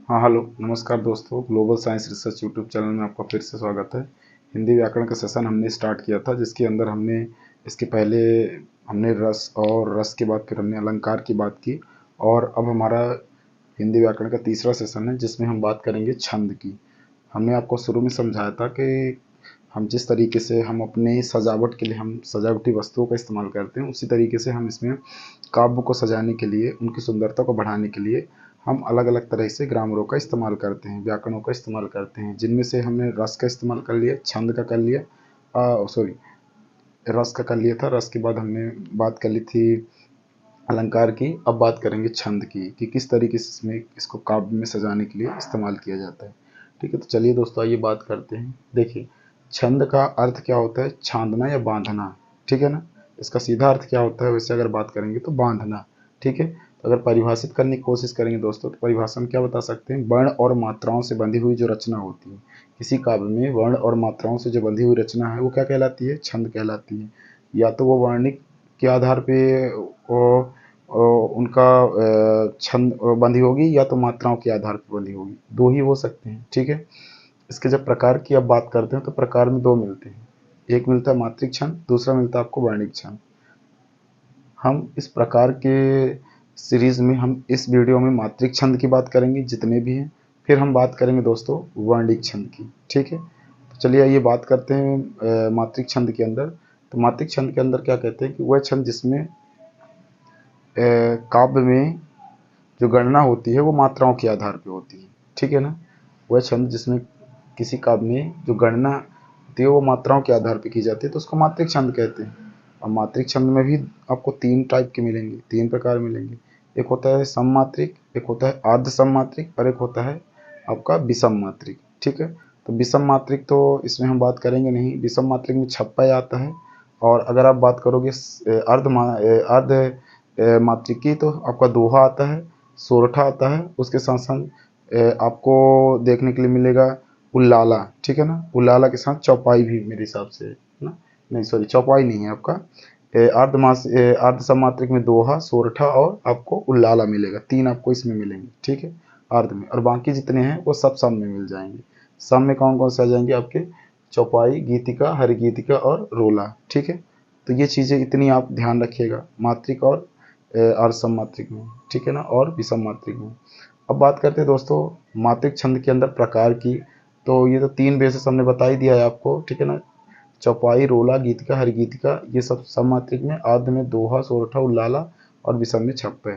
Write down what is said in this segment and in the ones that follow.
हाँ हेलो नमस्कार दोस्तों, global science research YouTube channel में आपका फिर से स्वागत है। हिंदी व्याकरण का सेशन हमने स्टार्ट किया था, जिसके अंदर हमने इसके पहले हमने रस और रस के बाद फिर हमने अलंकार की बात की। और अब हमारा हिंदी व्याकरण का तीसरा सेशन है, जिसमें हम बात करेंगे छंद की। हमने आपको शुरू में समझाया था कि हम जिस तरीके से हम अपने सजावट के लिए हम सजावटी वस्तुओं का इस्तेमाल करते हैं, उसी तरीके से हम इसमें काव्य को सजाने के लिए, उनकी सुंदरता को बढ़ाने के लिए हम अलग अलग तरह से ग्रामरों का इस्तेमाल करते हैं, व्याकरणों का इस्तेमाल करते हैं, जिनमें से हमने रस का इस्तेमाल कर लिया, छंद का कर लिया, सॉरी रस का कर लिया था। रस के बाद हमने बात कर ली थी अलंकार की। अब बात करेंगे छंद की कि किस तरीके से इसमें इसको काव्य में सजाने के लिए इस्तेमाल किया जाता है। ठीक है, तो चलिए दोस्तों आइए बात करते हैं। देखिए, छंद का अर्थ क्या होता है? छांदना या बांधना। ठीक है ना, इसका सीधा अर्थ क्या होता है? वैसे अगर बात करेंगे तो बांधना। ठीक है, तो अगर परिभाषित करने की कोशिश करेंगे दोस्तों, तो परिभाषा में क्या बता सकते हैं? वर्ण और मात्राओं से बंधी हुई जो रचना होती है, किसी काव्य में वर्ण और मात्राओं से जो बंधी हुई रचना है, वो क्या कहलाती है? छंद कहलाती है। या तो वो वर्णिक के आधार पे उनका छंद बंधी होगी, या तो मात्राओं के आधार पर बंधी होगी। दो ही हो सकते हैं। ठीक है, इसके जब प्रकार की अब बात करते हैं, तो प्रकार में दो मिलते हैं। एक मिलता है मात्रिक छंद, दूसरा मिलता है आपको वर्णिक छंद। हम इस प्रकार के सीरीज में हम इस वीडियो में मात्रिक छंद की बात करेंगे, जितने भी हैं। फिर हम बात करेंगे दोस्तों वर्णिक छंद की। ठीक है, तो चलिए आइए बात करते हैं मात्रिक छंद के अंदर। तो मात्रिक छंद के अंदर क्या कहते हैं कि वह छंद जिसमें काव्य में जो गणना होती है वो मात्राओं के आधार पे होती है। ठीक है ना, वह छंद जिसमें किसी काव्य में जो गणना होती है वो मात्राओं के आधार पे की जाती है, तो उसको मात्रिक छंद कहते हैं। और मात्रिक छंद में भी आपको तीन टाइप के मिलेंगे, तीन प्रकार मिलेंगे। एक होता है सममात्रिक, एक होता है आर्ध सममात्रिक, और एक होता है आपका विषम मात्रिक। ठीक है, तो विषम मात्रिक तो इसमें हम बात करेंगे नहीं। विषम मात्रिक में छप्पा आता है। और अगर आप बात करोगे अर्ध मात्रिक की, तो आपका दोहा आता है, सोरठा आता है। उसके साथ साथ आपको देखने के लिए मिलेगा उल्लाला। ठीक है ना, उल्लाला के साथ चौपाई भी मेरे हिसाब से ना, नहीं सॉरी चौपाई नहीं है आपका। अर्ध सममात्रिक में दोहा, सोरठा और आपको उल्लाला मिलेगा। तीन आपको इसमें मिलेंगे। ठीक है, अर्ध में। और बाकी जितने हैं वो सब सम में मिल जाएंगे। सम में कौन कौन से आ जाएंगे आपके? चौपाई, गीतिका, हरिगीतिका और रोला। ठीक है, तो ये चीज़ें इतनी आप ध्यान रखिएगा मात्रिक और अर्ध सममात्रिक में। ठीक है ना, और विषम मात्रिक में। अब बात करते हैं दोस्तों मात्रिक छंद के अंदर प्रकार की। तो ये तो तीन बेसिस हमने बता ही दिया है आपको। ठीक है ना, चौपाई, रोला, गीतिका, हरिगीतिका, ये सब सममात्रिक में। आद्य में दोहा, सोरठा, उल्लाला, और विषम में छप्पे।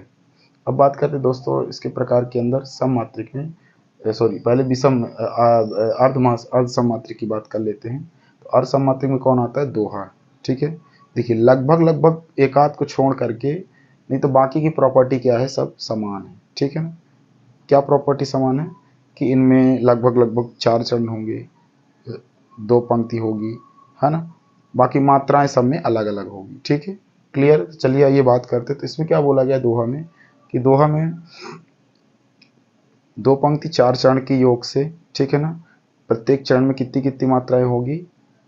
अब बात करते हैं दोस्तों इसके प्रकार के अंदर सममात्रिक में, सॉरी पहले विषम अर्ध सममात्रिक की बात कर लेते हैं। तो अर्ध सममात्रिक में कौन आता है? दोहा। ठीक है, देखिए लगभग लगभग एक आध को छोड़ करके, नहीं तो बाकी की प्रॉपर्टी क्या है? सब समान है। ठीक है ना, क्या प्रॉपर्टी समान है? कि इनमें लगभग लगभग चार चरण होंगे, दो पंक्ति होगी, है ना। बाकी मात्राएं सब में अलग अलग होगी। ठीक है, क्लियर। चलिए ये बात करते हैं। तो इसमें क्या बोला गया दोहा में, कि दोहा में दो पंक्ति चार चरण के योग से, ठीक है ना, प्रत्येक चरण में कितनी कितनी मात्राएं होगी?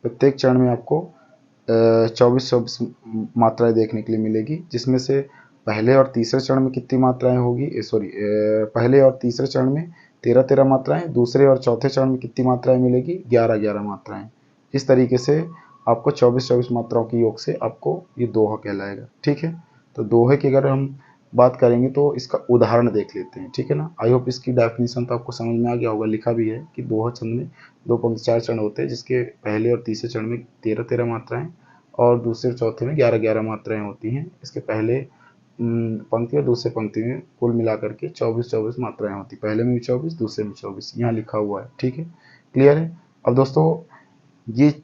प्रत्येक चरण में आपको 24 मात्राएं देखने के लिए मिलेगी, जिसमें से पहले और तीसरे चरण में कितनी मात्राएं होगी? सॉरी, पहले और तीसरे चरण में 13 मात्राएं, दूसरे और चौथे चरण में कितनी मात्राएं मिलेगी? 11 मात्राएं। इस तरीके से आपको 24 मात्राओं के योग से आपको ये दोहा कहलाएगा। ठीक है, तो दोहे की अगर हम बात करेंगे तो इसका उदाहरण देख लेते हैं। ठीक है ना, आई होप इसकी डेफिनेशन तो आपको समझ में आ गया होगा। लिखा भी है कि दोहा छंद में दो पंक्ति चार चरण होते हैं, जिसके पहले और तीसरे चरण में 13 मात्राएं, और दूसरे और चौथे में 11 मात्राएं होती हैं। इसके पहले पंक्ति और दूसरे पंक्ति में कुल मिलाकर के 24 मात्राएं होती, पहले में भी 24, दूसरे में 24, यहाँ लिखा हुआ है। ठीक है, क्लियर है। अब दोस्तों ये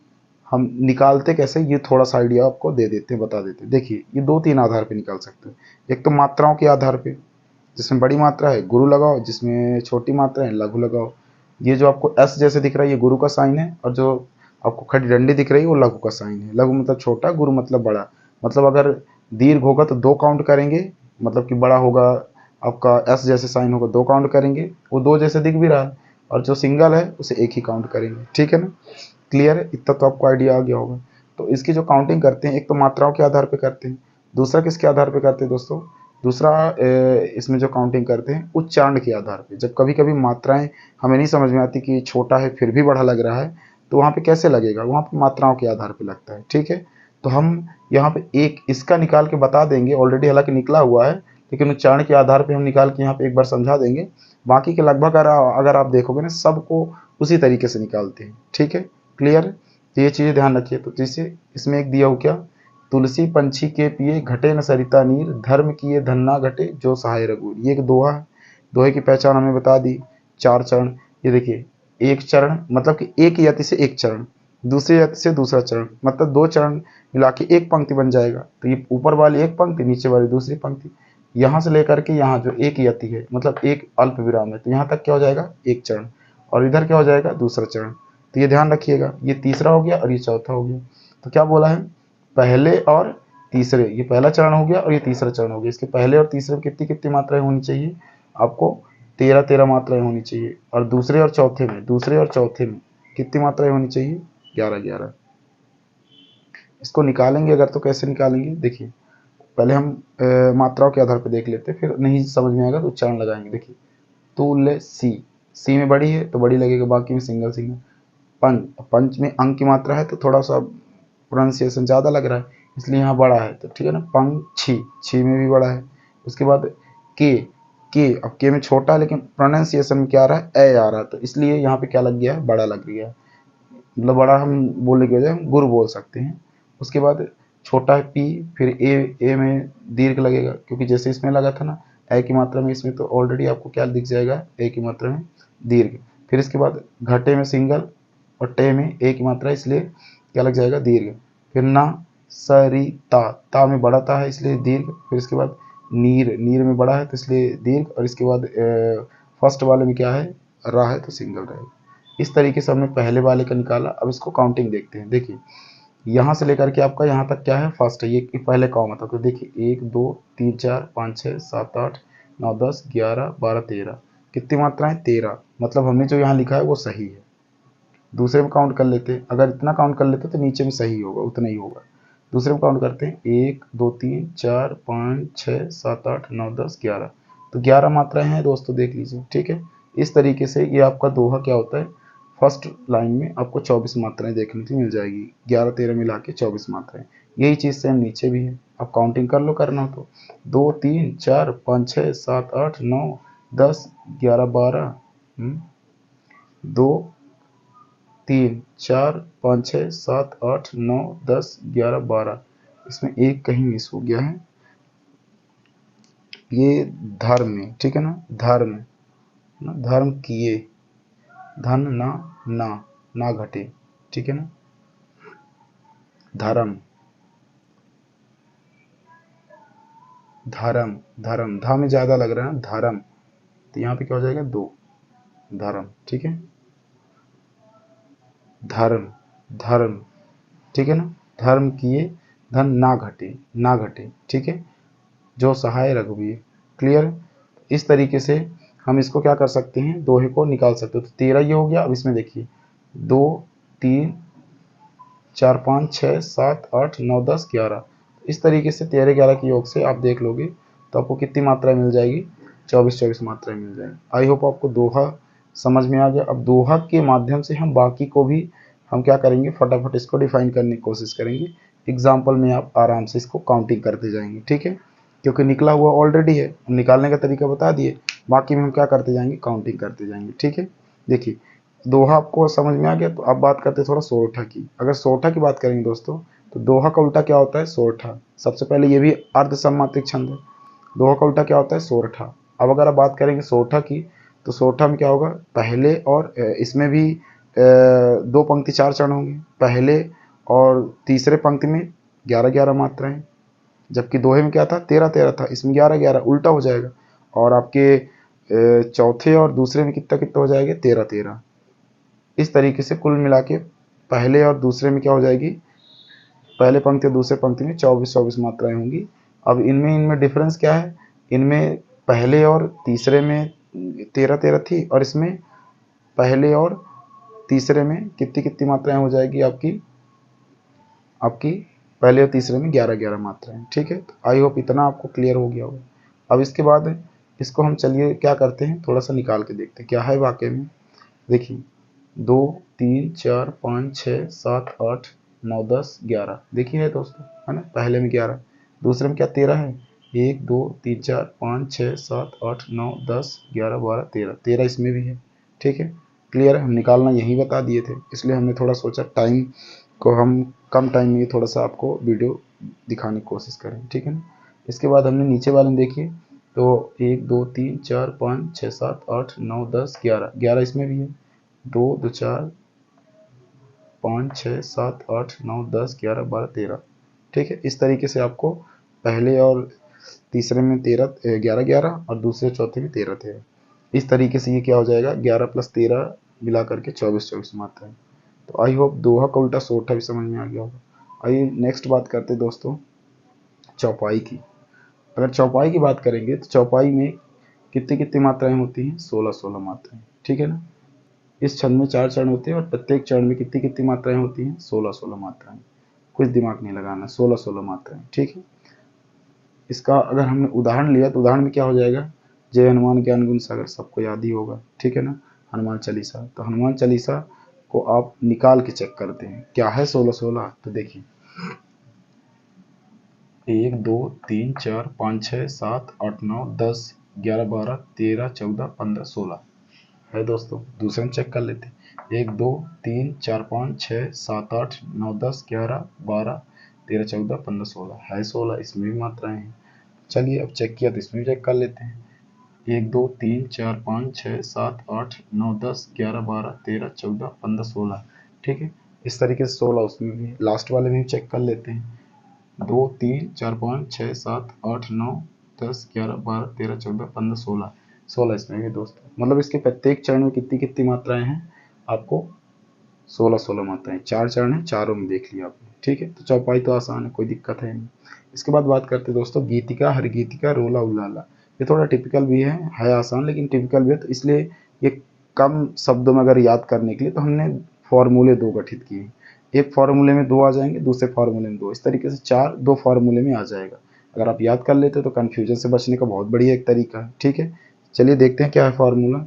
हम निकालते कैसे, ये थोड़ा सा आइडिया आपको दे देते हैं, बता देते हैं। देखिए, ये दो तीन आधार पे निकाल सकते हैं। एक तो मात्राओं के आधार पे, जिसमें बड़ी मात्रा है गुरु लगाओ, जिसमें छोटी मात्रा है लघु लगाओ। ये जो आपको एस जैसे दिख रहा है ये गुरु का साइन है, और जो आपको खड़ी डंडी दिख रही है वो लघु का साइन है। लघु मतलब छोटा, गुरु मतलब बड़ा। मतलब अगर दीर्घ होगा तो दो काउंट करेंगे, मतलब कि बड़ा होगा आपका एस जैसे साइन होगा, दो काउंट करेंगे, वो दो जैसे दिख भी रहा है। और जो सिंगल है उसे एक ही काउंट करेंगे। ठीक है ना, क्लियर है। इतना तो आपको आइडिया आ गया होगा। तो इसकी जो काउंटिंग करते हैं, एक तो मात्राओं के आधार पे करते हैं, दूसरा किसके आधार पे करते हैं दोस्तों? दूसरा इसमें जो काउंटिंग करते हैं उच्चारण के आधार पे। जब कभी कभी मात्राएं हमें नहीं समझ में आती कि छोटा है फिर भी बड़ा लग रहा है, तो वहाँ पे कैसे लगेगा, वहाँ पे मात्राओं के आधार पे लगता है। ठीक है, तो हम यहाँ पे एक इसका निकाल के बता देंगे, ऑलरेडी हालांकि निकला हुआ है, लेकिन उच्चारण के आधार पे हम निकाल के यहाँ पे एक बार समझा देंगे। बाकी के लगभग अगर आप देखोगे ना, सबको उसी तरीके से निकालते हैं। ठीक है, क्लियर। तो ये चीज़ें ध्यान रखिए। तो जैसे इसमें एक दिया हो क्या, तुलसी पंछी के पिए घटे न सरिता नीर, धर्म किए धन ना घटे जो सहाय रघुवीर। ये एक दोहा है, दोहे की पहचान हमने बता दी। 4 चरण, ये देखिए, एक चरण मतलब कि एक यति से एक चरण, दूसरे यति से दूसरा चरण, मतलब 2 चरण मिला के एक पंक्ति बन जाएगा। तो ये ऊपर वाली एक पंक्ति, नीचे वाली दूसरी पंक्ति, यहाँ से लेकर के यहाँ जो एक यति है मतलब एक अल्प विराम है, तो यहाँ तक क्या हो जाएगा, एक चरण, और इधर क्या हो जाएगा, दूसरा चरण। तो ये ध्यान रखिएगा, ये तीसरा हो गया और ये चौथा हो गया। तो क्या बोला है, पहले और तीसरे, ये पहला चरण हो गया और ये तीसरा चरण हो गया। इसके पहले और तीसरे में कितनी कितनी मात्राएं होनी चाहिए आपको, 13 मात्राएं होनी चाहिए। और दूसरे और चौथे में कितनी मात्राएं होनी चाहिए, 11। इसको निकालेंगे अगर, तो कैसे निकालेंगे, देखिए पहले हम मात्राओं के आधार पर देख लेते हैं, फिर नहीं समझ में आएगा तो उच्चारण लगाएंगे। देखिए, तुलसी, सी में बड़ी है तो बड़ी लगेगा, बाकी में सिंगल। पंच में अंक की मात्रा है तो थोड़ा सा प्रोनाउंसिएशन ज़्यादा लग रहा है, इसलिए यहाँ बड़ा है, तो ठीक है ना। पंछी, छी में भी बड़ा है। उसके बाद के, अब के में छोटा है लेकिन प्रोनाउंसिएशन में क्या आ रहा है, ए आ रहा है, तो इसलिए यहाँ पे क्या लग गया है, बड़ा लग गया है। मतलब बड़ा हम बोलने की वजह हम गुरु बोल सकते हैं। उसके बाद छोटा है पी, फिर ए में दीर्घ लगेगा, क्योंकि जैसे इसमें लगा था ना ए की मात्रा में, इसमें तो ऑलरेडी आपको क्या दिख जाएगा, ए की मात्रा में दीर्घ। फिर इसके बाद घटे में सिंगल और टे में ए की मात्रा, इसलिए क्या लग जाएगा, दीर्घ। फिर ना सरिता, ता में बड़ा ता है इसलिए दीर्घ। फिर इसके बाद नीर, नीर में बड़ा है तो इसलिए दीर्घ। और इसके बाद फर्स्ट वाले में क्या है, रा है तो सिंगल रहेगा। इस तरीके से हमने पहले वाले का निकाला। अब इसको काउंटिंग देखते हैं। देखिए, यहाँ से लेकर के आपका यहाँ तक क्या है, फर्स्ट है, ये पहले कॉमा था। तो देखिए 1 2 3 4 5 6 7 8 9 10 11 12 13, कितनी मात्राएं, 13। मतलब हमने जो यहाँ लिखा है वो सही है। दूसरे में काउंट कर लेते हैं, अगर इतना काउंट कर लेते तो नीचे में सही होगा, उतना ही होगा। दूसरे में काउंट करते हैं, 1 2 3 4 5 6 7 8 9 10 11, तो 11 मात्राएं हैं दोस्तों, देख लीजिए। ठीक है, इस तरीके से ये आपका दोहा क्या होता है, फर्स्ट लाइन में आपको 24 मात्राएं देखने को मिल जाएगी, 11 13 मिला के 24 मात्राएं। यही चीज़ सेम नीचे भी है, आप काउंटिंग कर लो करना हो तो, 2 3 4 5 6 7 8 9 10 11 12, 2 3 4 5 6 7 8 9 10 11 12, इसमें एक कहीं मिस हो गया है, ये धर्म में, ठीक है ना, धर्म ना, धर्म किए धन ना ना घटे, ठीक है ना, धर्म धर्म धर्म, धा में ज्यादा लग रहा है ना, धर्म, तो यहाँ पे क्या हो जाएगा, 2, धर्म, ठीक है, धर्म धर्म, ठीक है ना, धर्म किए धन ना घटे, ठीक है, जो सहाय रघुवीर। क्लियर। इस तरीके से हम इसको क्या कर सकते हैं, दोहे को निकाल सकते हो। तो 13 ये हो गया। अब इसमें देखिए 2 3 4 5 6 7 8 9 10 11, इस तरीके से 13 11 के योग से आप देख लोगे तो आपको कितनी मात्राएं मिल जाएगी, 24 मात्राएं मिल जाएगी। आई होप आपको दोहा समझ में आ गया। अब दोहा के माध्यम से हम बाकी को भी हम क्या करेंगे, फटाफट इसको डिफाइन करने की कोशिश करेंगे। एग्जाम्पल में आप आराम से इसको काउंटिंग करते जाएंगे, ठीक है, क्योंकि निकला हुआ ऑलरेडी है, हम निकालने का तरीका बता दिए, बाकी में हम क्या करते जाएंगे, काउंटिंग करते जाएंगे। ठीक है, देखिए दोहा आपको समझ में आ गया। तो अब बात करते हैं थोड़ा सोरठा की। अगर सोरठा की बात करेंगे दोस्तों, तो दोहा का उल्टा क्या होता है, सोरठा। सबसे पहले ये भी अर्ध सममात्रिक छंद है। दोहा का उल्टा क्या होता है, सोरठा। अब अगर आप बात करेंगे सोरठा की, तो सोरठा में क्या होगा, पहले और इसमें भी 2 पंक्ति 4 चरण होंगे, पहले और तीसरे पंक्ति में 11 मात्राएं, जबकि दोहे में क्या था, 13 था, इसमें 11 उल्टा हो जाएगा। और आपके चौथे और दूसरे में कितना कितना हो जाएगा, 13। इस तरीके से कुल मिला के पहले और दूसरे में क्या हो जाएगी, पहले पंक्ति और दूसरे पंक्ति में 24 मात्राएं होंगी। अब इनमें डिफरेंस क्या है, इनमें पहले और तीसरे में 13 थी, और इसमें पहले और तीसरे में कितनी कितनी मात्राएं हो जाएगी आपकी पहले और तीसरे में 11 मात्राएं। ठीक है, तो आई होप इतना आपको क्लियर हो गया होगा। अब इसके बाद इसको हम चलिए क्या करते हैं, थोड़ा सा निकाल के देखते हैं क्या है वाकई में। देखिए 2 3 4 5 6 7 8 9 10 11, देखिए है दोस्तों, है ना, पहले में 11, दूसरे में क्या 13 है, 1 2 3 4 5 6 7 8 9 10 11 12 13, 13 इसमें भी है। ठीक है, क्लियर है, हम निकालना यही बता दिए थे, इसलिए हमने थोड़ा सोचा टाइम को हम कम टाइम में थोड़ा सा आपको वीडियो दिखाने की कोशिश करें। ठीक है ना, इसके बाद हमने नीचे वाले में देखिए तो 1 2 3 4 5 6 7 8 9 10 11, 11 इसमें भी है, 2 2 4 5 6 7 8 9 10 11 12 13। ठीक है, इस तरीके से आपको पहले और तीसरे में 13 11 11 और दूसरे चौथे में 13 13, इस तरीके से ये क्या हो जाएगा 11 प्लस 13 मिला करके 24 24 मात्रा है। तो आई होप दोहा का उल्टा सोठा भी समझ में आ गया होगा। आइए नेक्स्ट बात करते हैं दोस्तों चौपाई की। अगर चौपाई की बात करेंगे तो चौपाई में कितनी कितनी मात्राएं होती हैं, 16 16 मात्राएं। ठीक है ना, इस छंद में 4 चरण होते हैं और प्रत्येक चरण में कितनी कितनी मात्राएं होती हैं, 16 16 मात्राएं। कुछ दिमाग नहीं लगाना, 16 16 मात्राएं। ठीक है, इसका अगर हमने उदाहरण लिया तो उदाहरण में क्या हो जाएगा, जय हनुमान ज्ञान गुण सागर, सबको याद ही होगा। ठीक है ना, हनुमान चालीसा, तो हनुमान चालीसा को आप निकाल के चेक करते हैं क्या है 16 16। तो देखिए 1 2 3 4 5 6 7 8 9 10 11 12 13 14 15 16 है दोस्तों। दूसरे में चेक कर लेते हैं 1 2 3 4 5 6 7 8 9 10 11 12 13 14 15 16 है 16, इसमें भी मात्राएं हैं। चलिए अब चेक किया तो इसमें भी चेक कर लेते हैं 1 2 3 4 5 6 7 8 9 10 11 12 13 14 15 16। ठीक है, इस तरीके से 16 उसमें भी, लास्ट वाले में भी चेक कर लेते हैं 2 3 4 5 6 7 8 9 10 11 12 13 14 15 16, 16 इसमें भी दोस्तों। मतलब इसके प्रत्येक चरण में कितनी कितनी मात्राएं हैं, आपको 16 16 मात्राएं। 4 चरण है, चारों में देख लिया आपने। ठीक है, तो चौपाई तो आसान है, कोई दिक्कत है नहीं। इसके बाद बात करते हैं दोस्तों गीतिका, हर गीतिका, रोला उलाला। ये थोड़ा टिपिकल भी है आसान लेकिन टिपिकल भी है, तो इसलिए ये कम शब्दों में अगर याद करने के लिए तो हमने फॉर्मूले 2 गठित किए। एक फॉर्मूले में 2 आ जाएंगे, दूसरे फॉर्मूले में 2, इस तरीके से 4 2 फॉर्मूले में आ जाएगा। अगर आप याद कर लेते तो कन्फ्यूजन से बचने का बहुत बढ़िया एक तरीका है। ठीक है, चलिए देखते हैं क्या है फॉर्मूला।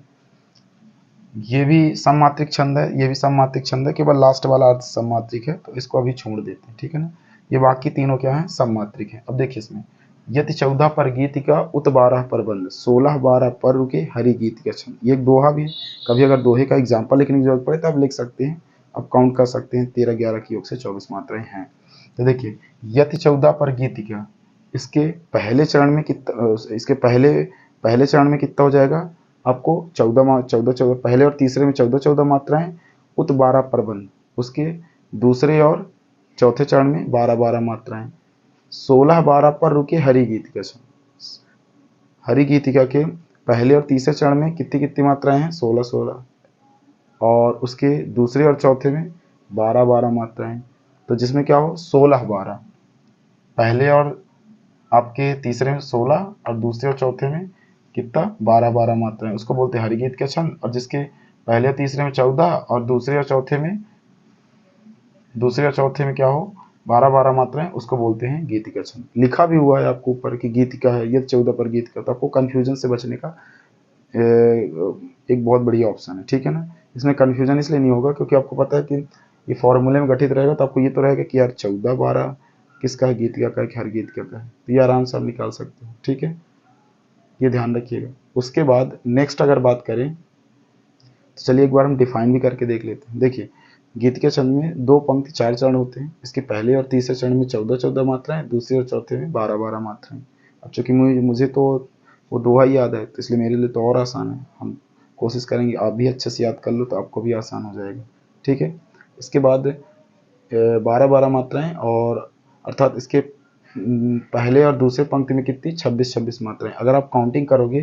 ये भी सममात्रिक छंद है, ये भी सममात्रिक छंद है, केवल लास्ट वाला अर्ध सममात्रिक है, तो इसको अभी छोड़ देते हैं। ठीक है ना, ये बाकी तीनों क्या है, सममात्रिक है। अब देखिए इसमें यदि 14 पर गीतिका उत 12 पर बंद, 16 12 पर रुके हरि गीतिका छंद। ये एक दोहा भी है, कभी अगर दोहे का एग्जाम्पल लिखने की जरूरत पड़े तो आप लिख सकते हैं। अब काउंट कर सकते हैं 13 11 की योग से 24 मात्राएं हैं। तो देखिए यति 14 पर गीतिका, इसके पहले चरण में कितना, इसके पहले चरण में कितना हो जाएगा आपको 14 पहले और तीसरे में 14 14 मात्राएं, उत 12 पर बंद, उसके दूसरे और चौथे चरण में 12 12 मात्राएं, 16 12 पर रुके हरि गीतिका छंद। हरि गीतिका के पहले और तीसरे चरण में कितनी कितनी मात्राएं हैं, 16 16, और उसके दूसरे और चौथे में 12 12 मात्राएं। तो जिसमें क्या हो 16 12, पहले और आपके तीसरे में 16 और दूसरे और चौथे में कितना 12 12 मात्राएं, उसको बोलते हैं हरिगीत का छंद। और जिसके पहले और तीसरे में 14 और दूसरे और चौथे में क्या हो 12 12 मात्राएं, उसको बोलते हैं गीतिका छंद। लिखा भी हुआ है आपको ऊपर की गीतिका है, ये 14 पर गीतिका, तो आपको कंफ्यूजन से बचने का एक बहुत बढ़िया ऑप्शन है। ठीक है ना, इसमें कंफ्यूजन इसलिए नहीं होगा क्योंकि आपको पता है कि ये फॉर्मूले में गठित रहेगा, तो आपको ये तो रहेगा कि यार 14 12 किसका है, गीतिका का है कि हर गीतिका का है, तो ये आराम से आप निकाल सकते हो। ठीक है, ये ध्यान रखिएगा। उसके बाद नेक्स्ट अगर बात करें तो चलिए एक बार हम डिफाइन भी करके देख लेते हैं। देखिए गीतिका छंद में 2 पंक्ति 4 चरण होते हैं, इसके पहले और तीसरे चरण में 14 14 मात्राएं, दूसरे और चौथे में 12 12 मात्राएं। अब चूंकि मुझे तो वो दोहा ही याद है, तो इसलिए मेरे लिए तो और आसान है। हम कोशिश करेंगे आप भी अच्छे से याद कर लो तो आपको भी आसान हो जाएगा। ठीक है, इसके बाद 12 12 मात्राएं, और अर्थात इसके पहले और दूसरे पंक्ति में कितनी 26 26 मात्राएं। अगर आप काउंटिंग करोगे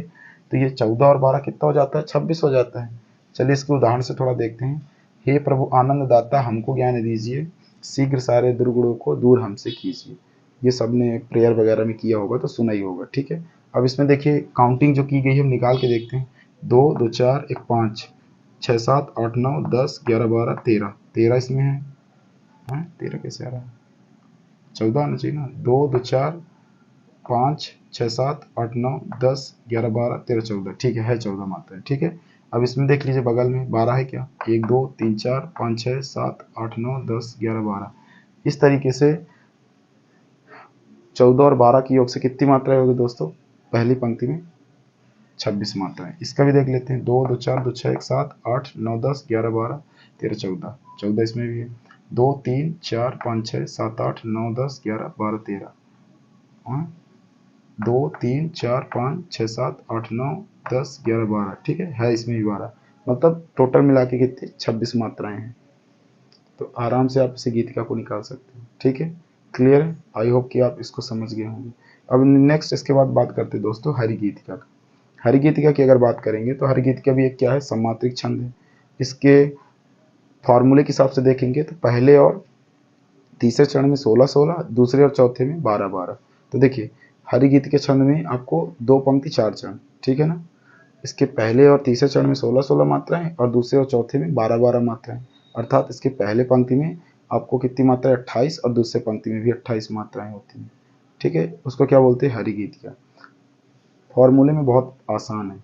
तो ये 14 और 12 कितना हो जाता है, 26 हो जाता है। चलिए इसके उदाहरण से थोड़ा देखते हैं। हे प्रभु आनंद दाता हमको ज्ञान दीजिए, शीघ्र सारे दुर्गुणों को दूर हमसे कीजिए। ये सबने प्रेयर वगैरह में किया होगा तो सुना ही होगा। ठीक है, अब इसमें देखिए काउंटिंग जो की गई है हम निकाल के देखते हैं। 2 2 4 1 5 6 7 8 9 10 11 12 13, 13 इसमें है। 13 कैसे आ रहा है, 14 आना चाहिए ना। 2 2 4 5 6 7 8 9 10 11 12 13 14, ठीक है 14 मात्राएं, ठीक है। अब इसमें देख लीजिए बगल में 12 है क्या, 1 2 3 4 5 6 7 8 9 10 11 12। इस तरीके से 14 और 12 की योग से कितनी मात्राएं होगी दोस्तों, पहली पंक्ति में 26 मात्राएं। इसका भी देख लेते हैं, 2 2 4 2 6 1 7 8 9 10 11 12 13 14, 14 इसमें भी है, 2 3 4 5 6 7 8 9 10 11 12 13, 2 3 4 5 6 7 8 9 10 11 12, ठीक है इसमें भी 12, मतलब टोटल मिला के कितनी 26 मात्राएं हैं। तो आराम से आप इसे गीतिका को निकाल सकते हैं, ठीक है। क्लियर है, आई होप कि आप इसको समझ गए होंगे। अब नेक्स्ट इसके बाद बात करते हैं दोस्तों हरि गीतिका का। हरि गीतिका की अगर बात करेंगे तो हरि गीतिका भी एक क्या है, सम्मात्रिक छंद है। इसके फॉर्मूले के हिसाब से देखेंगे तो पहले और तीसरे चरण में 16 16, दूसरे और चौथे में 12 12। तो देखिए हरि गीतिका छंद में आपको 2 पंक्ति 4 चरण, ठीक है ना। इसके पहले और तीसरे चरण में 16 16 मात्राएं और दूसरे और चौथे में 12 12 मात्राएं, अर्थात इसके पहले पंक्ति में आपको कितनी मात्राएं 28 और दूसरे पंक्ति में भी 28 मात्राएं होती हैं, ठीक है। उसको क्या बोलते हैं, हरि गीतिका। फॉर्मूले में बहुत आसान है,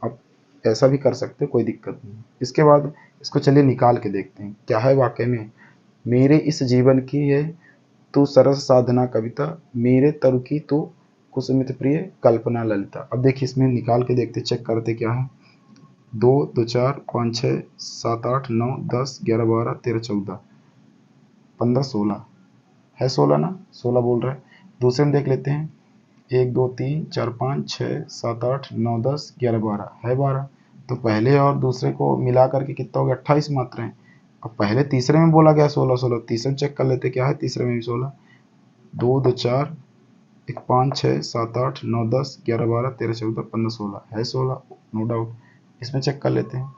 आप ऐसा भी कर सकते हो, कोई दिक्कत नहीं। इसके बाद इसको चलिए निकाल के देखते हैं क्या है वाकई में। मेरे इस जीवन की है तू सरस साधना कविता, मेरे तरु की तू कुसुमित प्रिय कल्पना ललिता। अब देखिए इसमें निकाल के देखते, चेक करते क्या है। 2 2 4 5 6 7 8 9 10 11 12 13 14 15 16 है, 16 ना, 16 बोल रहा है। दूसरे में देख लेते हैं, 1 2 3 4 5 6 7 8 9 10 11 12 है 12। तो पहले और दूसरे को मिला करके कितना हो गया, 28 मात्राएं। अब पहले तीसरे में बोला गया 16 16, तीसरे में चेक कर लेते क्या है, तीसरे में भी 16। 2 2 4 1 5 6 7 8 9 10 11 12 13 14 15 16 है 16, नो डाउट। इसमें चेक कर लेते हैं,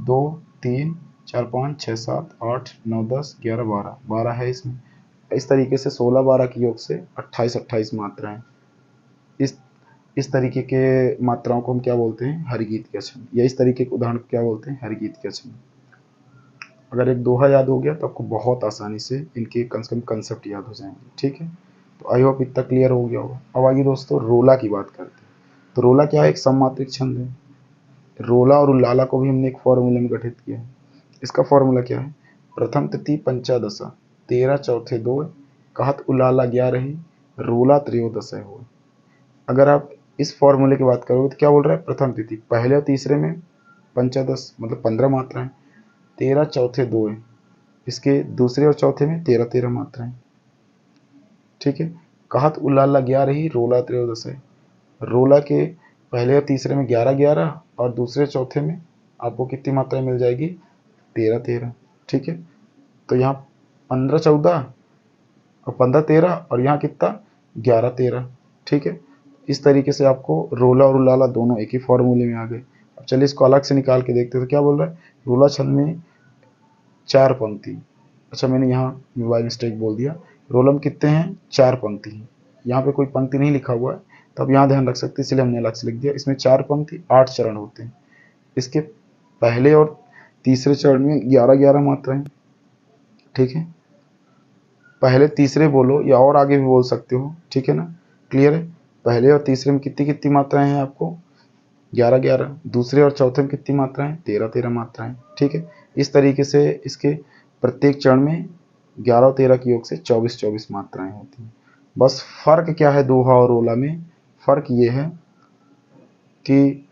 2 3 4 5 6 7 8 9 10 11 12 12 है इसमें। इस तरीके से 16 12 के योग से 28 28 मात्राएं। इस तरीके के मात्राओं को हम क्या बोलते हैं, हरिगीतिका छंद, या इस तरीके के उदाहरण को क्या बोलते हैं, हरिगीतिका छंद। अगर एक दोहा याद हो गया तो आपको बहुत आसानी से इनके कम से कम कंसेप्ट याद हो जाएंगे, ठीक है। तो आई होप इतना क्लियर हो गया होगा। अब आगे दोस्तों रोला की बात करते हैं। तो रोला क्या है, एक सम्मात्रिक छंद है। रोला और उल्लाला को भी हमने एक फॉर्मूले में गठित किया है। इसका फॉर्मूला क्या है, प्रथम तृतीय पंचादशा 13 चौथे 2, कहत उल्लाला 11, रोला त्रयोदश हो। अगर आप इस फॉर्मूले की बात करोगे तो क्या बोल रहा है, प्रथम तिथि पहले और तीसरे में पंचादश मतलब 15 मात्राएं, 13 चौथे 2, इसके दूसरे और चौथे में 13 13 मात्राएं, ठीक है। कहत उल्लाला 11, रोला त्रयोदश है। रोला के पहले और तीसरे में 11 11 और दूसरे चौथे में आपको कितनी मात्राएं मिल जाएगी, 13 13, ठीक है। तो यहाँ 15 14 और 15 13 और यहाँ कितना 11 13, ठीक है। इस तरीके से आपको रोला और उल्लाला दोनों एक ही फॉर्मूले में आ गए। अब चलिए इसको अलग से निकाल के देखते हैं। तो क्या बोल रहा है, रोला छंद में 4 पंक्ति, अच्छा मैंने यहाँ बाय मिस्टेक बोल दिया, रोला में कितने हैं 4 पंक्ति हैं, यहाँ पे कोई पंक्ति नहीं लिखा हुआ है तो आप यहाँ ध्यान रख सकते हैं, इसलिए हमने अलग से लिख दिया। इसमें 4 पंक्ति 8 चरण होते हैं। इसके पहले और तीसरे चरण में 11 11 मात्राएं, ठीक है। पहले तीसरे बोलो या और आगे भी बोल सकते हो, ठीक है ना, क्लियर है। पहले और तीसरे में कितनी कितनी मात्राएं हैं आपको 11 11, दूसरे और चौथे में कितनी मात्राएं 13 13 मात्राएं, ठीक है। इस तरीके से इसके प्रत्येक चरण में 11 और 13 के योग से 24 24 मात्राएं होती हैं। बस फर्क क्या है दोहा और रोला में, फर्क ये है कि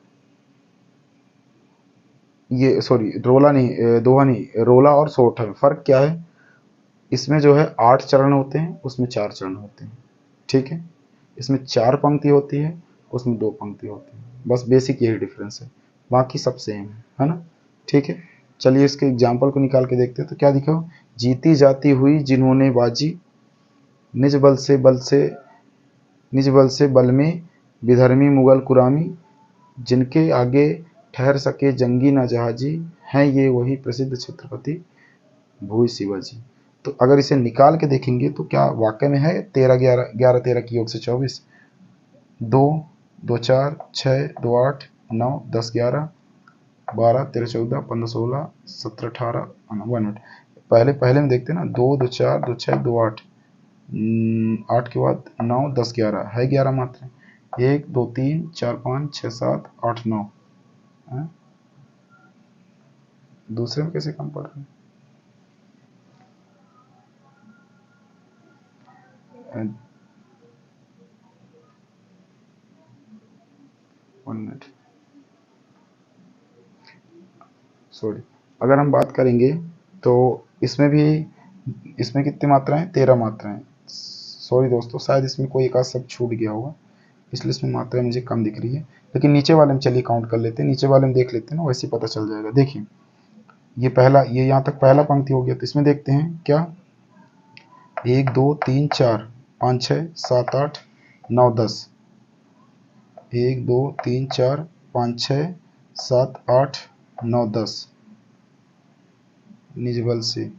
ये सॉरी रोला नहीं दोहा नहीं, रोला और सोरठा में फर्क क्या है, इसमें जो है 8 चरण होते हैं, उसमें 4 चरण होते हैं, ठीक है। इसमें 4 पंक्ति होती है, उसमें 2 पंक्ति होती है, बस बेसिक यही डिफरेंस है, बाकी सब सेम है ना, ठीक है। चलिए इसके एग्जाम्पल को निकाल के देखते हैं। तो क्या दिखा, जीती जाती हुई जिन्होंने बाजी, निज बल से बल में विधर्मी मुगल कुरामी, जिनके आगे ठहर सके जंगी न जहाजी, हैं ये वही प्रसिद्ध छत्रपति भूई शिवाजी। तो अगर इसे निकाल के देखेंगे तो क्या वाकई में है 13 11 11 13 की योग से 24, 2 2 4 6 2 8 9 10 11 12 13 14 15 16 17 18 1 मिनट, पहले में देखते हैं ना, 2 2 4 2 6 2 8, 8 के बाद 9 10 11 है 11 मात्राएं। 1 2 3 4 5 6 7 8 9। दूसरे में कैसे कम पड़ रहा है? 1 मिनट, सॉरी। अगर हम बात करेंगे तो इसमें भी, इसमें कितनी मात्राएं? 13 मात्राएं। सॉरी दोस्तों, शायद इसमें कोई एक आध शब्द छूट गया होगा, इसलिए इसमें मात्राएं मुझे कम दिख रही है। लेकिन नीचे वाले में चलिए काउंट कर लेते हैं, नीचे वाले में देख लेते हैं ना, वैसे ही पता चल जाएगा। देखिए ये पहला, ये यहाँ तक पहला पंक्ति हो गया, तो इसमें देखते हैं क्या, 1 2 3 4 5 6 7 8 9 10। 1 2 3 4 5 6 7 8 9 10 निजबल से।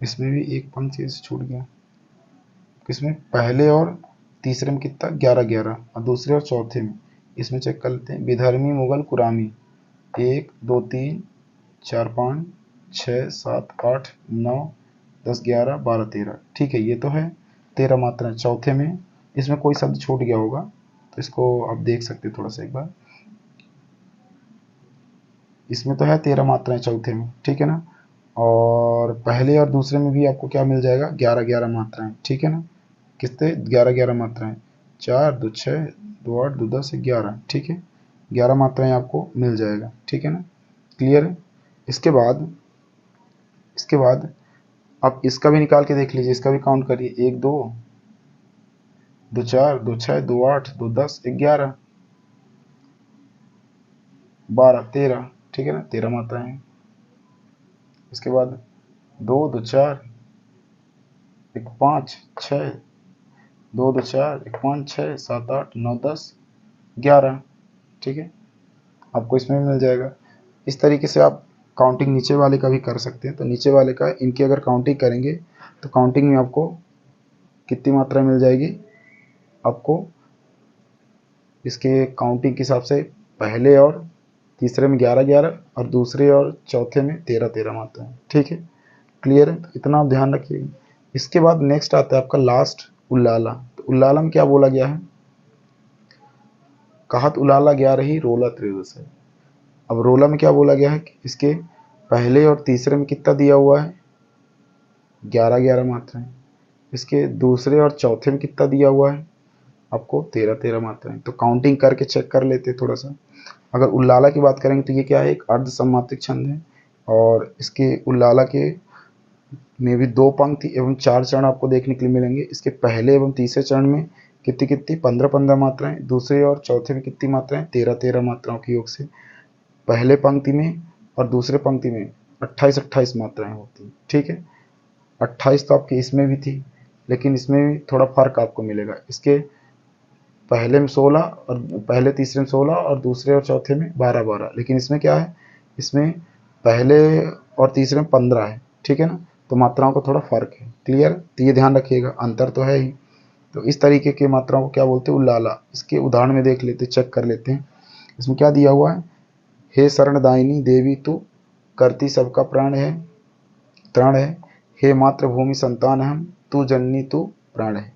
इसमें भी एक पंक्ति से छूट गया, इसमें पहले और तीसरे में कितना, 11 11, और दूसरे और चौथे में, इसमें चेक कर लेते हैं। विधर्मी मुगल कुरामी, 1 2 3 4 5 6 7 8 9 10 11 12 13। ठीक है, ये तो है 13 मात्राएं। चौथे में इसमें कोई शब्द छूट गया होगा, तो इसको आप देख सकते हैं थोड़ा सा एक बार। इसमें तो है 13 मात्राएं चौथे में, ठीक है ना। और पहले और दूसरे में भी आपको क्या मिल जाएगा, 11 11 मात्राएं, ठीक है ना। कितने, 11 11 मात्राएं, 4 2 6 2 8 2 10 11, ठीक है। 11 मात्राएं आपको मिल जाएगा, ठीक है ना। क्लियर है। इसके बाद आप इसका भी निकाल के देख लीजिए, इसका भी काउंट करिए। 1 2 2 4 2 6 2 8 2 10 11 12 13, ठीक है ना, 13 मात्राएं हैं। इसके बाद 2 2 4 1 5 6 2 2 4 1 5 6 7 8 9 10 11, ठीक है। आपको इसमें भी मिल जाएगा। इस तरीके से आप काउंटिंग नीचे वाले का भी कर सकते हैं। तो नीचे वाले का, इनकी अगर काउंटिंग करेंगे तो काउंटिंग में आपको कितनी मात्रा मिल जाएगी, आपको इसके काउंटिंग के हिसाब से पहले और तीसरे में 11 11 और दूसरे और चौथे में 13 13 मात्राएं, ठीक है। क्लियर है, तो इतना आप ध्यान रखिएगा। इसके बाद नेक्स्ट आता है आपका लास्ट, उल्लाला। तो उल्लाला में क्या बोला गया है, कहत उलाला गया रही रोला त्रयोदश है। अब रोला में क्या बोला गया है कि इसके पहले और तीसरे में कितना दिया हुआ है, 11 11 मात्राएं। इसके दूसरे और चौथे में कितना दिया हुआ है आपको, 13 13 मात्राएं। तो काउंटिंग करके चेक कर लेते हैं थोड़ा सा। अगर उल्लाला की बात करेंगे तो ये क्या है, एक अर्ध सम्मात्रिक छंद है, और इसके उल्लाला के में भी 2 पंक्ति एवं 4 चरण आपको देखने के लिए मिलेंगे। इसके पहले एवं तीसरे चरण में कितनी कितनी, 15 15 मात्राएं। दूसरे और चौथे में कितनी मात्राएं, 13 13 मात्राओं के योग से पहले पंक्ति में और दूसरे पंक्ति में 28 28 मात्राएं होती हैं, ठीक है। 28 तो आपकी इसमें भी थी, लेकिन इसमें भी थोड़ा फर्क आपको मिलेगा। इसके पहले में 16 और पहले तीसरे में 16 और दूसरे और चौथे में 12 12, लेकिन इसमें क्या है, इसमें पहले और तीसरे में 15 है, ठीक है ना। तो मात्राओं का थोड़ा फर्क है। क्लियर, तो ये ध्यान रखिएगा, अंतर तो है ही। तो इस तरीके की मात्राओं को क्या बोलते हैं, उल्लाला। इसके उदाहरण में देख लेते, चेक कर लेते हैं। इसमें क्या दिया हुआ है, हे शरणदायिनी देवी तू करती सबका प्राण है, त्राण है। हे मातृभूमि संतान हम, तू जननी तू प्राण है।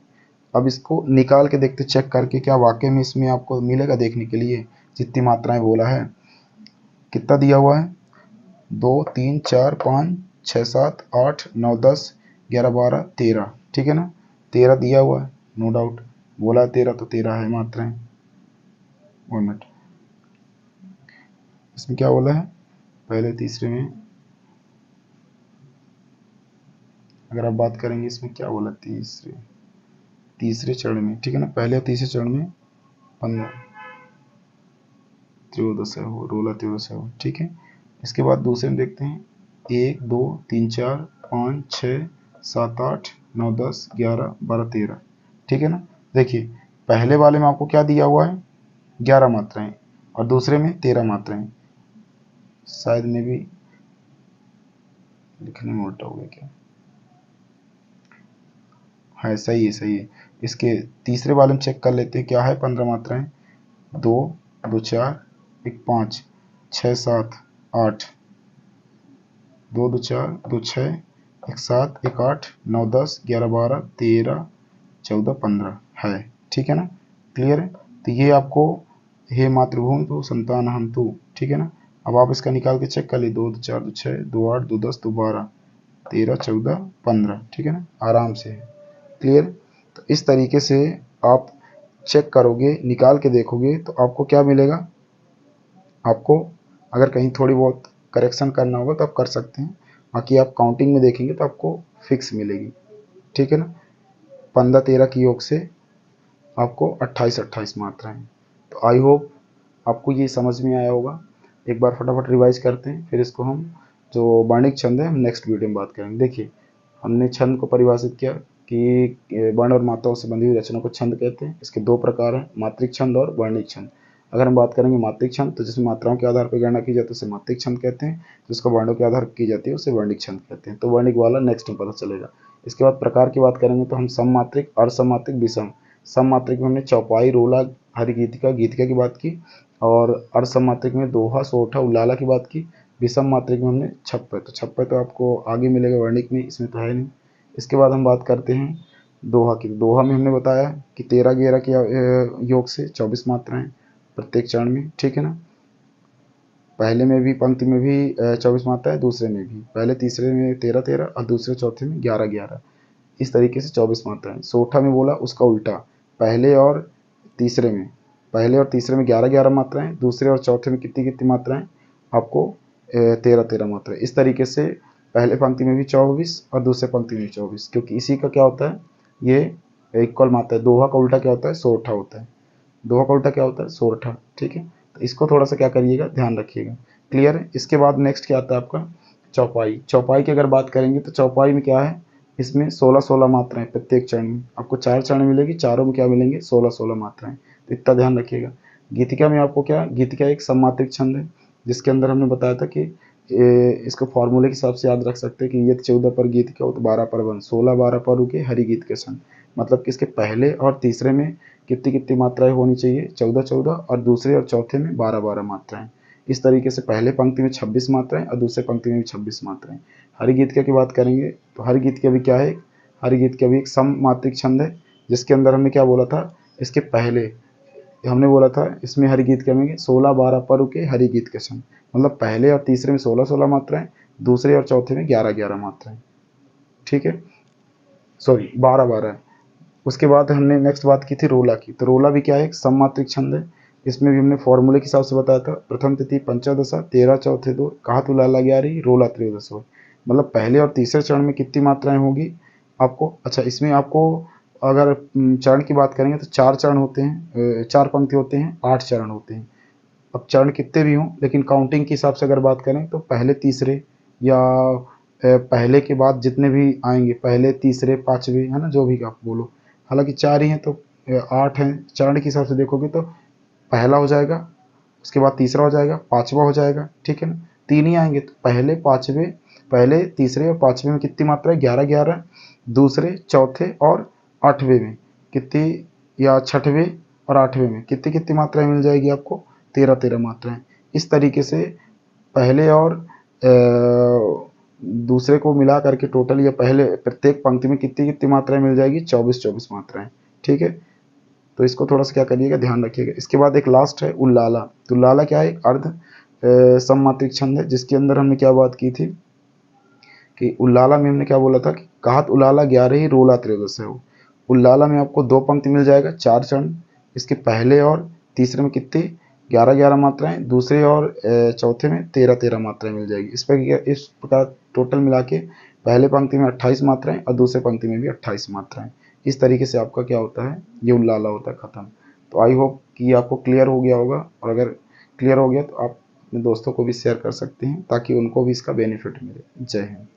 अब इसको निकाल के देखते, चेक करके, क्या वाकई में इसमें आपको मिलेगा देखने के लिए जितनी मात्राएं बोला है। कितना दिया हुआ है, 2 3 4 5 6 7 8 9 10 11 12 13, ठीक है ना। 13 दिया हुआ है, नो डाउट, बोला 13 तो 13 है मात्राएं। 1 मिनट, इसमें क्या बोला है, पहले तीसरे में अगर आप बात करेंगे, इसमें क्या बोला, तीसरे चरण में, ठीक है ना। पहले और तीसरे चरण में 15 त्रयोदश है वो, रोला त्रयोदश है वो, ठीक है। इसके बाद दूसरे में देखते हैं, 1 2 3 4 5 6 7 8 9 10 11 12 13, ठीक है ना। देखिए पहले वाले में आपको क्या दिया हुआ है, 11 मात्राएं, और दूसरे में 13 मात्राएं। शायद में भी लिखने में उल्टा हो गया क्या, है सही है, सही है। इसके तीसरे वाले में चेक कर लेते हैं, क्या है, 15 मात्राएं, 2 2 4 1 5 6 7 8 2 2 4 2 6 1 7 1 8 9 10 11 12 13 14 15 है, ठीक है ना। क्लियर है। तो ये आपको हे मातृभूमि तो संतान हम तू, ठीक है ना। अब आप इसका निकाल के चेक कर ली, 2 2 4 2 6 2 8 2 10 2 12 13 14 15, ठीक है ना, आराम से है। क्लियर। तो इस तरीके से आप चेक करोगे, निकाल के देखोगे तो आपको क्या मिलेगा। आपको अगर कहीं थोड़ी बहुत करेक्शन करना होगा तो आप कर सकते हैं, बाकी आप काउंटिंग में देखेंगे तो आपको फिक्स मिलेगी, ठीक है ना। 15 13 की योग से आपको 28 मात्राएं। तो आई होप आपको ये समझ में आया होगा। एक बार फटाफट रिवाइज करते हैं, फिर इसको हम जो वर्णिक छंद है हम नेक्स्ट वीडियो में बात करेंगे। देखिए हमने छंद को परिभाषित किया कि वर्ण और मात्राओं से बंधी हुई रचना को छंद कहते हैं। इसके दो प्रकार हैं, मात्रिक छंद और वर्णिक छंद। अगर हम बात करेंगे मात्रिक छंद तो जिसमें मात्राओं के आधार पर गणना की जाती है उसे मात्रिक छंद कहते हैं, जिसको वर्णों के आधार पर की जाती है उसे वर्णिक छंद कहते हैं। तो वर्णिक वाला नेक्स्ट में पता चलेगा। इसके बाद प्रकार की बात करेंगे तो हम सममात्रिक, अर्धसममात्रिक, विषम। सममात्रिक में हमने चौपाई, रोला, हरिगीतिका, गीतिका की बात की, और अर्धसममात्रिक में दोहा, सोरठा, उल्लाला की बात की। विषम मात्रिक में हमने छप्पय। तो छप्पय तो आपको आगे मिलेगा वर्णिक में, इसमें तो है नहीं। इसके बाद हम बात करते हैं दोहा की। दोहा में हमने बताया कि 13 11 के योग से 24 मात्राएं प्रत्येक चरण में, ठीक है ना। पहले में भी पंक्ति में भी 24 मात्राएं, दूसरे में भी, पहले तीसरे में 13 13 और दूसरे चौथे में 11 11, इस तरीके से 24 मात्राएं। सोठा में बोला उसका उल्टा, पहले और तीसरे में 11 11 मात्राएं, दूसरे और चौथे में कितनी कितनी मात्राएं आपको 13 13 मात्राएं। इस तरीके से पहले पंक्ति में भी 24 और दूसरे पंक्ति में भी 24, क्योंकि इसी का क्या होता है, ये इक्वल मात्रा है। दोहा का उल्टा क्या होता है, सोरठा होता है। दोहा का उल्टा क्या होता है, सोरठा, ठीक है। तो इसको थोड़ा सा क्या करिएगा, ध्यान रखिएगा। क्लियर है। इसके बाद नेक्स्ट क्या आता है आपका, चौपाई। चौपाई की अगर बात करेंगे तो चौपाई में क्या है, इसमें 16 16 मात्राएं प्रत्येक चरण में। आपको 4 चरण मिलेगी, चारों में क्या मिलेंगे, 16 16 मात्राएं। तो इतना ध्यान रखिएगा। गीतिका में आपको क्या, गीतिका एक सममात्रिक छंद है, जिसके अंदर हमने बताया था कि इसको फॉर्मूले के हिसाब से याद रख सकते हैं कि ये 14 पर गीतिका हो तो 12 पर वन, 16 12 पर रुके हरि गीत के संग। मतलब कि इसके पहले और तीसरे में कितनी कितनी मात्राएं होनी चाहिए, 14 14, और दूसरे और चौथे में 12 12 मात्राएं। इस तरीके से पहले पंक्ति में 26 मात्राएं और दूसरे पंक्ति में भी 26 मात्राएं। हरिगीतिका की बात करेंगे तो हरिगीतिका भी क्या है, हरिगीतिका भी एक सममात्रिक छंद है, जिसके अंदर हमने क्या बोला था, इसके पहले हमने बोला था इसमें हरिगीतिका में 16 12 पर रुके हरिगीत के संग। मतलब पहले और तीसरे में 16 16 मात्राएं, दूसरे और चौथे में 11 11 मात्राएं, ठीक है, सॉरी 12 12। उसके बाद हमने नेक्स्ट बात की थी रोला की। तो रोला भी क्या है, एक सममात्रिक छंद है। इसमें भी हमने फॉर्मूले के हिसाब से बताया था, प्रथम तिथि पंचदशा, 13 चौथे 2, कहा लाला 11, रोला त्रयोदश हो। मतलब पहले और तीसरे चरण में कितनी मात्राएं होगी आपको। अच्छा, इसमें आपको अगर चरण की बात करेंगे तो 4 चरण होते हैं, 4 पंक्ति होते हैं, 8 चरण होते हैं। अब चरण कितने भी हों, लेकिन काउंटिंग के हिसाब से अगर बात करें तो पहले तीसरे या पहले के बाद जितने भी आएंगे, पहले तीसरे पांचवे, है ना, जो भी आप बोलो, हालांकि 4 ही हैं तो 8 हैं। चरण के हिसाब से देखोगे तो पहला हो जाएगा, उसके बाद तीसरा हो जाएगा, पांचवा हो जाएगा, ठीक है ना। 3 ही आएंगे तो पहले पांचवे, पहले तीसरे और पांचवे में कितनी मात्रा है, 11 11। दूसरे चौथे और आठवें में कितनी, या छठवें और आठवें में कितनी कितनी मात्राएं मिल जाएगी आपको, 13 13 मात्राएं। इस तरीके से पहले और दूसरे को मिला करके टोटल, या पहले प्रत्येक पंक्ति में कितनी कितनी मात्राएं मिल जाएगी, 24 24 मात्राएं, ठीक है। तो इसको थोड़ा सा क्या करिएगा, ध्यान रखिएगा। इसके बाद एक लास्ट है उल्लाला। तो उल्लाला क्या है, एक अर्ध सममात्रिक छंद है, जिसके अंदर हमने क्या बात की थी कि उल्लाला में हमने क्या बोला था कि कहत उल्लाला 11 ही रोला त्रयोदश है। उल्लाला में आपको 2 पंक्ति मिल जाएगा, 4 चरण। इसके पहले और तीसरे में कितनी, 11 11 मात्राएं, दूसरे और चौथे में 13 13 मात्राएं मिल जाएगी। इस प्रकार टोटल मिला के पहले पंक्ति में 28 मात्राएं और दूसरे पंक्ति में भी 28 मात्राएं। इस तरीके से आपका क्या होता है, ये उल्लाला होता है खत्म। तो आई होप कि आपको क्लियर हो गया होगा, और अगर क्लियर हो गया तो आप अपने दोस्तों को भी शेयर कर सकते हैं ताकि उनको भी इसका बेनिफिट मिले। जय हिंद।